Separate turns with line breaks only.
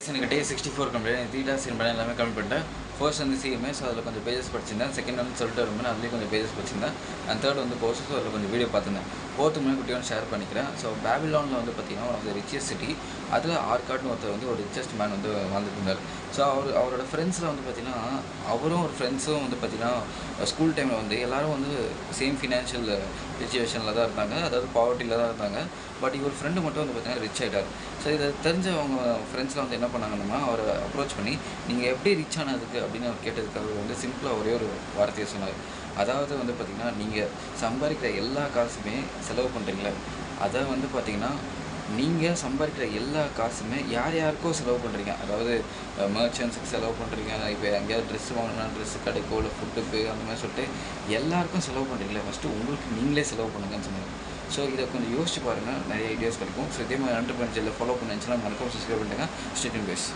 எனக்கு டே 64 கம்ப்ளீட். எனக்கு 3 டாஸ்க் பண்ண எல்லாமே கம்ப்ளீட் பண்ணிட்டேன். ஃபர்ஸ்ட் வந்து சிஎம்எஸ் அதில் கொஞ்சம் பேஜஸ் படிச்சிருந்தேன். செகண்ட் வந்து சொல்லிட்டு வரும்போது அதுலேயும் கொஞ்சம் பேஜஸ் படிச்சிருந்தேன். அண்ட் தேர்ட் வந்து கோர்சஸ் அதில் கொஞ்சம் வீடியோ பார்த்துருந்தேன். ஃபோர்த்து மேலே குட்டியோட ஷேர் பண்ணிக்கிறேன். ஸோ பேபிலானில் வந்து பார்த்தீங்கன்னா one of the richest city. அதில் ஆர்காட்னு ஒருத்தர் வந்து ஒரு ரிச்சஸ்ட் மேன் வந்து வாழ்ந்துட்டு இருந்தார். ஸோ அவரோட ஃப்ரெண்ட்ஸில் வந்து பார்த்தீங்கன்னா அவரும் ஒரு ஃப்ரெண்ட்ஸும் வந்து பார்த்தீங்கன்னா ஸ்கூல் டைமில் வந்து எல்லோரும் வந்து சேம் ஃபினான்ஷியல் சிச்சுவேஷனில் தான் இருந்தாங்க. அதாவது பாவர்ட்டியில் தான் இருந்தாங்க. பட் இவர் ஃப்ரெண்டு மட்டும் வந்து பார்த்தீங்கன்னா ரிச் ஆகிட்டார். ஸோ இதை தெரிஞ்ச அவங்க ஃப்ரெண்ட்ஸ்லாம் வந்து என்ன பண்ணாங்கன்னா அவரை அப்ரோச் பண்ணி நீங்கள் எப்படி ரிச் ஆனதுக்கு அப்படின்னு அவர் கேட்டதுக்கு அவர் வந்து சிம்பிளாக ஒரே ஒரு வார்த்தையை சொன்னார். அதாவது வந்து பார்த்திங்கன்னா நீங்கள் சம்பாதிக்கிற எல்லா காசுமே செலவு பண்ணுறீங்களே, அதை வந்து பார்த்திங்கன்னா நீங்கள் சம்பாதிக்கிற எல்லா காசுமே யார் யாருக்கோ செலவு பண்ணுறீங்க. அதாவது மர்ச்சன்ட்ஸுக்கு செலவு பண்ணுறீங்க, இப்போ எங்கேயாவது ட்ரெஸ் வாங்கினா ட்ரெஸ்ஸு கிடைக்கோ இல்லை ஃபுட்டுக்கு அந்த மாதிரி சொல்லிட்டு எல்லாருக்கும் செலவு பண்ணுறீங்களே, ஃபஸ்ட்டு உங்களுக்கு நீங்களே செலவு பண்ணுங்கன்னு சொன்னாங்க. ஸோ இதை கொஞ்சம் யோசிச்சு பாருங்கள், நிறைய ஐடியாஸ் கிடைக்கும். ஸோ இதே மாதிரி என்டர்பிரைஸ் ஃபாலோ பண்ணி மறக்காம சப்ஸ்கிரைப் பண்ணுங்கள். Stay tune guys.